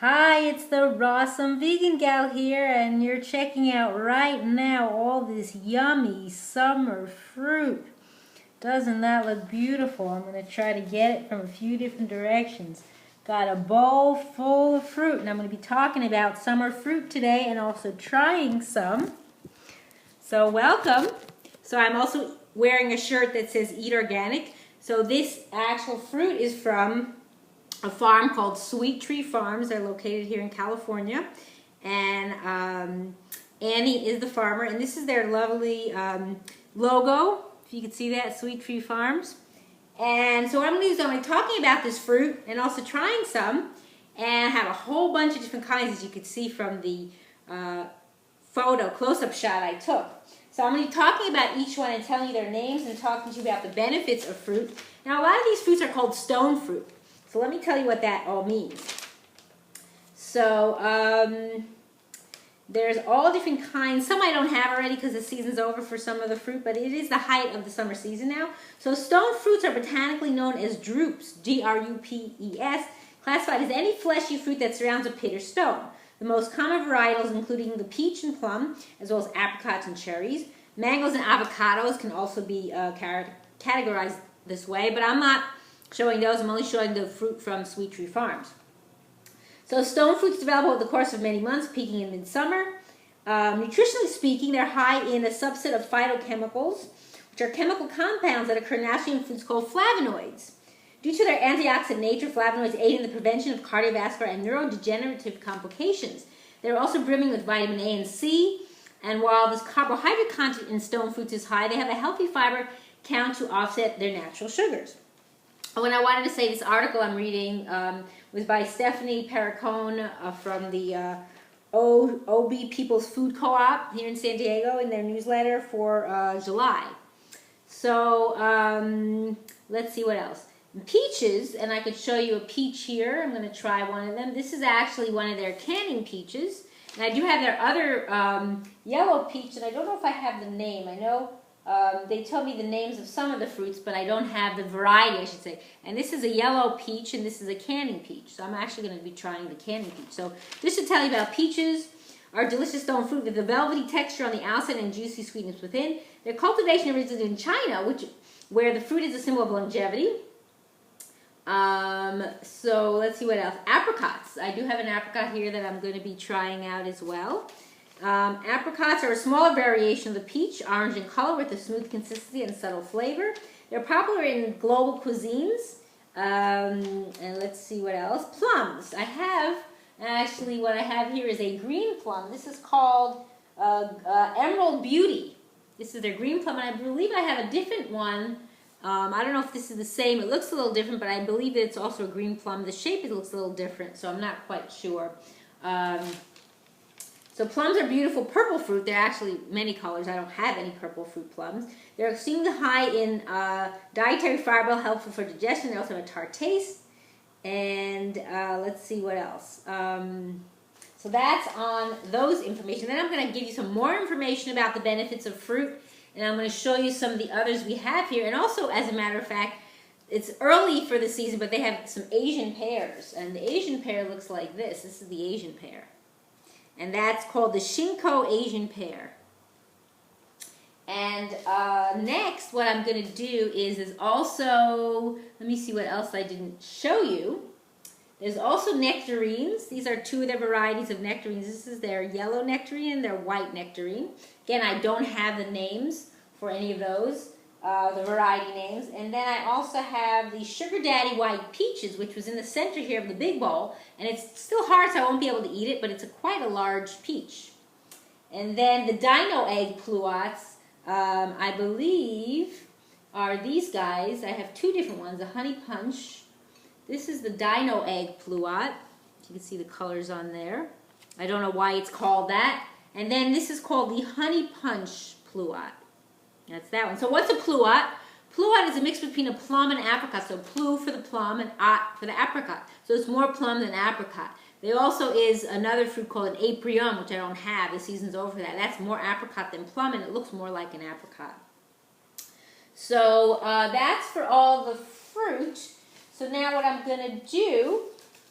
Hi, it's the Rawsome Vegan Gal here, and you're checking out right now all this yummy summer fruit. Doesn't that look beautiful? I'm going to try to get it from a few different directions. Got a bowl full of fruit, and I'm going to be talking about summer fruit today and also trying some. So welcome. So I'm also wearing a shirt that says Eat Organic. So this actual fruit is from a farm called Sweet Tree Farms. They're located here in California, and Annie is the farmer, and this is their lovely logo, if you can see that, Sweet Tree Farms. And so what I'm going to do is I'm going to be talking about this fruit and also trying some, and have a whole bunch of different kinds, as you can see from the photo close-up shot I took. So I'm going to be talking about each one and telling you their names and talking to you about the benefits of fruit. Now, a lot of these fruits are called stone fruit. So let me tell you what that all means. So there's all different kinds. Some I don't have already because the season's over for some of the fruit, but it is the height of the summer season now. So stone fruits are botanically known as drupes, D-R-U-P-E-S, classified as any fleshy fruit that surrounds a pit or stone. The most common varietals, including the peach and plum, as well as apricots and cherries. Mangoes and avocados can also be categorized this way, but I'm not showing those. I'm only showing the fruit from Sweet Tree Farms. So stone fruits develop over the course of many months, peaking in midsummer. Nutritionally speaking, they're high in a subset of phytochemicals, which are chemical compounds that occur naturally in foods called flavonoids. Due to their antioxidant nature, flavonoids aid in the prevention of cardiovascular and neurodegenerative complications. They're also brimming with vitamin A and C, and while this carbohydrate content in stone fruits is high, they have a healthy fiber count to offset their natural sugars. When I wanted to say this article I'm reading was by Stephanie Perricone from the OB People's Food Co-op here in San Diego in their newsletter for July. So let's see what else. Peaches, and I could show you a peach here. I'm going to try one of them. This is actually one of their canning peaches. And I do have their other yellow peach, and I don't know if I have the name. I know they tell me the names of some of the fruits, but I don't have the variety, I should say. And this is a yellow peach, and this is a canning peach. So I'm actually going to be trying the canning peach. So just to tell you about peaches, are delicious stone fruit with a velvety texture on the outside and juicy sweetness within. Their cultivation originated in China, where the fruit is a symbol of longevity. So let's see what else. Apricots. I do have an apricot here that I'm going to be trying out as well. Apricots are a smaller variation of the peach, orange in color with a smooth consistency and subtle flavor. They're popular in global cuisines. And let's see what else. Plums. I have, actually what I have here is a green plum. This is called Emerald Beauty. This is their green plum, and I believe I have a different one. I don't know if this is the same. It looks a little different, but I believe that it's also a green plum. The shape looks a little different, so I'm not quite sure. So plums are beautiful purple fruit. They're actually many colors. I don't have any purple fruit plums. They're extremely high in dietary fiber, helpful for digestion. They also have a tart taste. And let's see what else. So that's on those information. Then I'm going to give you some more information about the benefits of fruit. And I'm going to show you some of the others we have here. And also, as a matter of fact, it's early for the season, but they have some Asian pears. And the Asian pear looks like this. This is the Asian pear. And that's called the Shinko Asian pear. And next, what I'm going to do is also, let me see what else I didn't show you. There's also nectarines. These are two of their varieties of nectarines. This is their yellow nectarine and their white nectarine. Again, I don't have the names for any of those, the variety names. And then I also have the Sugar Daddy White Peaches, which was in the center here of the big bowl. And it's still hard, so I won't be able to eat it, but it's quite a large peach. And then the Dino Egg Pluots, I believe, are these guys. I have two different ones, a Honey Punch. This is the Dino Egg Pluot. You can see the colors on there. I don't know why it's called that. And then this is called the Honey Punch Pluot. That's that one. So what's a pluot? Pluot is a mix between a plum and apricot. So plu for the plum and ot for the apricot. So it's more plum than apricot. There also is another fruit called an Apricots, which I don't have. The season's over for that. That's more apricot than plum, and it looks more like an apricot. So that's for all the fruit. So now what I'm going to do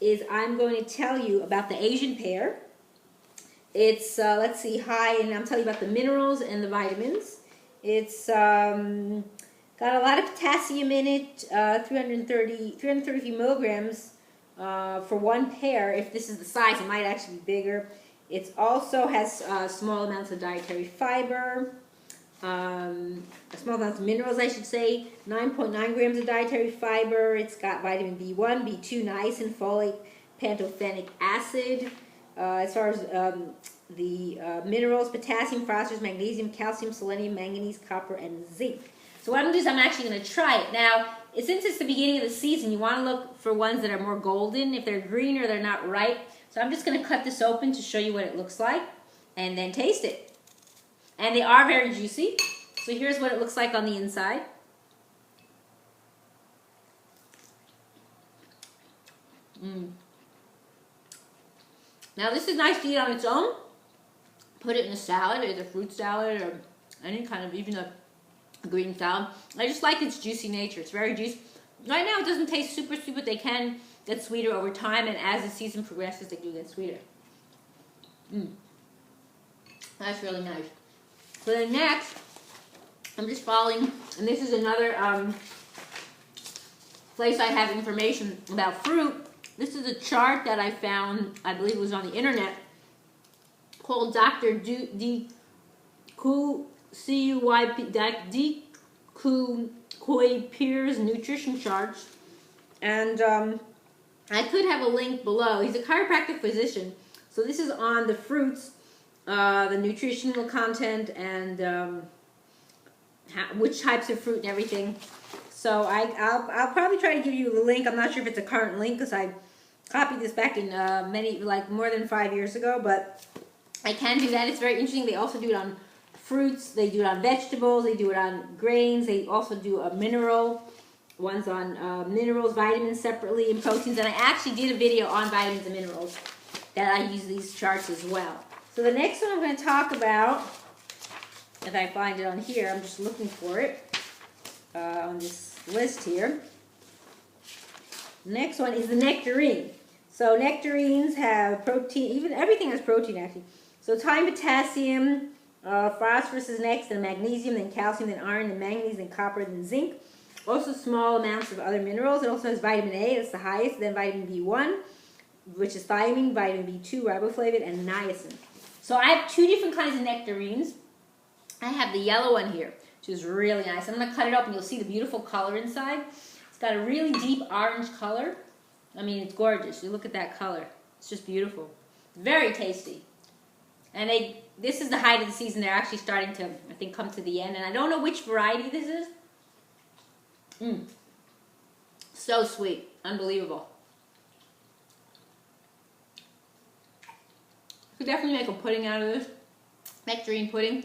is I'm going to tell you about the Asian pear. It's, let's see, high, and I'm telling you about the minerals and the vitamins. It's got a lot of potassium in it, 330 milligrams for one pear. If this is the size, it might actually be bigger. It also has small amounts of dietary fiber, small amounts of minerals, I should say, 9.9 grams of dietary fiber. It's got vitamin B1, B2, niacin, folate, pantothenic acid. As far as the minerals, potassium, phosphorus, magnesium, calcium, selenium, manganese, copper, and zinc. So what I'm going to do is I'm actually going to try it. Now, since it's the beginning of the season, you want to look for ones that are more golden. If they're green or they're not ripe. So I'm just going to cut this open to show you what it looks like and then taste it. And they are very juicy. So here's what it looks like on the inside. Now this is nice to eat on its own. Put it in a salad, either fruit salad or any kind of, even a green salad. I just like its juicy nature. It's very juicy. Right now it doesn't taste super sweet, but they can get sweeter over time, and as the season progresses, they do get sweeter. That's really nice. So then next, I'm just following, and this is another place I have information about fruit. This is a chart that I found, I believe it was on the internet, called Dr. D. Pears nutrition charts. And I could have a link below. He's a chiropractic physician. So this is on the fruits, the nutritional content, and which types of fruit and everything. So I'll probably try to give you the link. I'm not sure if it's a current link because I copied this back in more than 5 years ago, but I can do that. It's very interesting. They also do it on fruits. They do it on vegetables. They do it on grains. They also do a mineral. One's on minerals, vitamins separately, and proteins. And I actually did a video on vitamins and minerals that I use these charts as well. So the next one I'm going to talk about, if I find it on here, I'm just looking for it on this list here. Next one is the nectarine. So nectarines have protein, even everything has protein actually. So it's high in potassium, phosphorus is next, then magnesium, then calcium, then iron, then manganese, then copper, then zinc. Also small amounts of other minerals. It also has vitamin A, that's the highest, then vitamin B1, which is thiamine, vitamin B2, riboflavin, and niacin. So I have two different kinds of nectarines. I have the yellow one here, which is really nice. I'm going to cut it up and you'll see the beautiful color inside. It's got a really deep orange color. I mean, it's gorgeous. You look at that color. It's just beautiful. Very tasty. And this is the height of the season. They're actually starting to, I think, come to the end. And I don't know which variety this is. So sweet. Unbelievable. You could definitely make a pudding out of this. Nectarine pudding.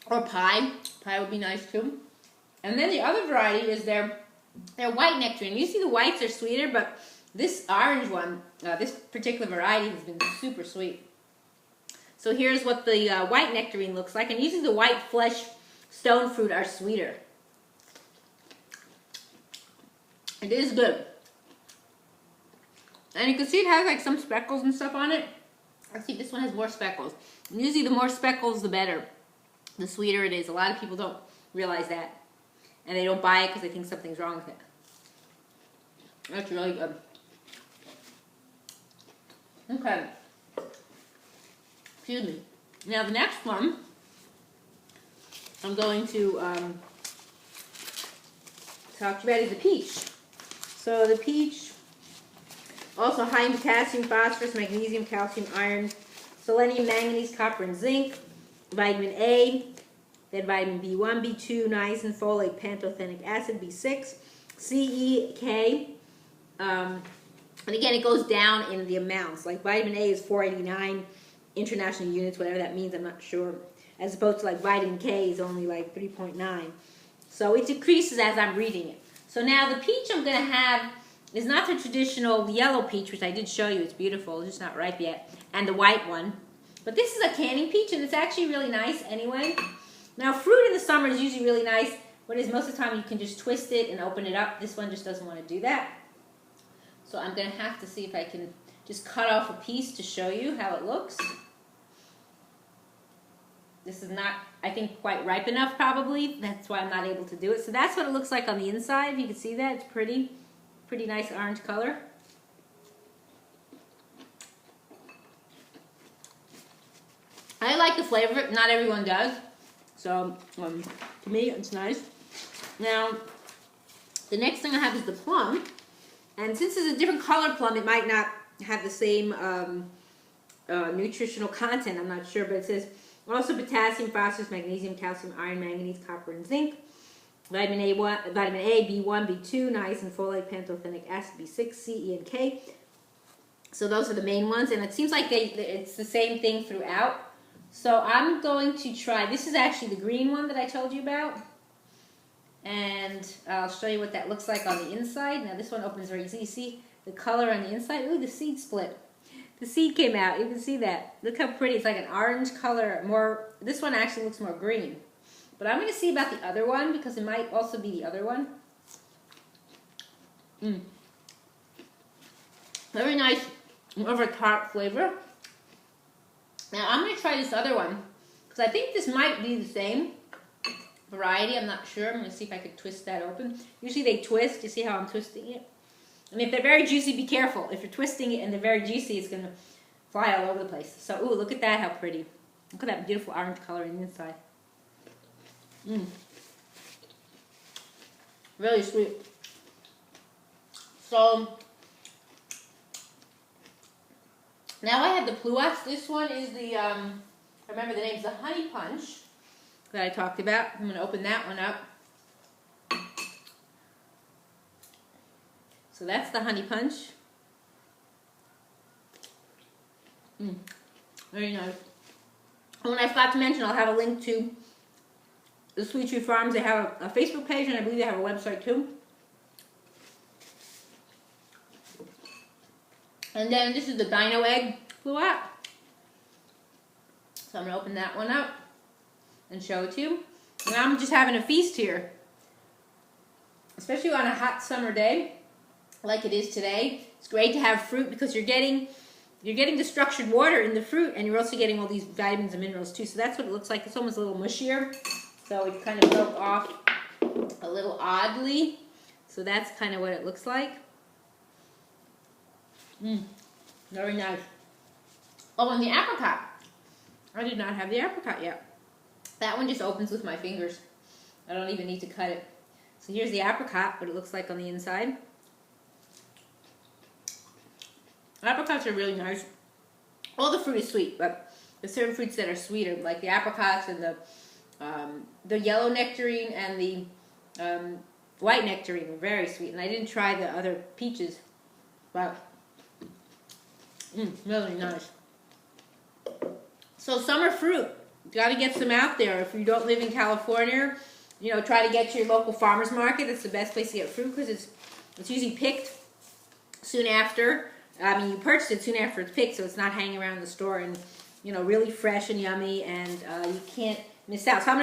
Or pie. Pie would be nice too. And then the other variety is their white nectarine. You see the whites are sweeter, but this orange one, this particular variety has been super sweet. So here's what the white nectarine looks like. And usually the white flesh stone fruit are sweeter. It is good. And you can see it has like some speckles and stuff on it. I see this one has more speckles. And usually the more speckles, the better. The sweeter it is. A lot of people don't realize that. And they don't buy it because they think something's wrong with it. That's really good. Okay. Excuse me. Now the next one, I'm going to talk to you about is the peach. So the peach, also high in potassium, phosphorus, magnesium, calcium, iron, selenium, manganese, copper, and zinc, vitamin A, then vitamin B1, B2, niacin, folate, pantothenic acid, B6, C, E, K. And again, it goes down in the amounts. Like vitamin A is 489 international units, whatever that means, I'm not sure. As opposed to like vitamin K is only like 3.9. So it decreases as I'm reading it. So now the peach I'm going to have is not the traditional yellow peach, which I did show you. It's beautiful. It's just not ripe yet. And the white one. But this is a canning peach, and it's actually really nice anyway. Now, fruit in the summer is usually really nice. What is most of the time you can just twist it and open it up. This one just doesn't want to do that. So I'm going to have to see if I can just cut off a piece to show you how it looks. This is not, I think, quite ripe enough probably. That's why I'm not able to do it. So that's what it looks like on the inside. You can see that. It's pretty nice orange color. I like the flavor of it. Not everyone does. So, to me, it's nice. Now, the next thing I have is the plum. And since it's a different color plum, it might not have the same nutritional content. I'm not sure, but it says also potassium, phosphorus, magnesium, calcium, iron, manganese, copper, and zinc. Vitamin A, B1, B2, niacin, folate, pantothenic acid, B6, C, E, and K. So those are the main ones, and it seems like it's the same thing throughout. So I'm going to try, this is actually the green one that I told you about. And I'll show you what that looks like on the inside. Now this one opens very easy. You see the color on the inside? Ooh, the seed split. The seed came out. You can see that. Look how pretty. It's like an orange color. This one actually looks more green. But I'm going to see about the other one because it might also be the other one. Very nice, more of a tart flavor. Now I'm going to try this other one because I think this might be the same variety. I'm not sure. I'm going to see if I could twist that open. Usually they twist. You see how I'm twisting it? And if they're very juicy, be careful. If you're twisting it and they're very juicy, it's going to fly all over the place. So, ooh, look at that, how pretty. Look at that beautiful orange color on the inside. Really sweet. So, now I have the Pluots. This one is the, I remember the name's the Honey Punch that I talked about. I'm going to open that one up. So that's the Honey Punch. Very nice. And I forgot to mention, I'll have a link to the Sweet Tree Farms. They have a Facebook page, and I believe they have a website too. And then this is the Dino Egg Pluot. So I'm going to open that one up and show it to you. And I'm just having a feast here. Especially on a hot summer day like it is today. It's great to have fruit because you're getting the structured water in the fruit, and you're also getting all these vitamins and minerals too. So that's what it looks like. It's almost a little mushier. So it kind of broke off a little oddly. So that's kind of what it looks like. Very nice. Oh, and the apricot. I did not have the apricot yet. That one just opens with my fingers. I don't even need to cut it. So here's the apricot, what it looks like on the inside. Apricots are really nice. All the fruit is sweet, but there's certain fruits that are sweeter, like the apricots and the yellow nectarine and the white nectarine were very sweet. And I didn't try the other peaches, but really nice. So summer fruit, you got to get some out there. If you don't live in California, you know, try to get to your local farmer's market. It's the best place to get fruit because it's usually picked soon after. I mean, you purchase it soon after it's picked, so it's not hanging around the store, and, you know, really fresh and yummy, and you can't miss out. So I'm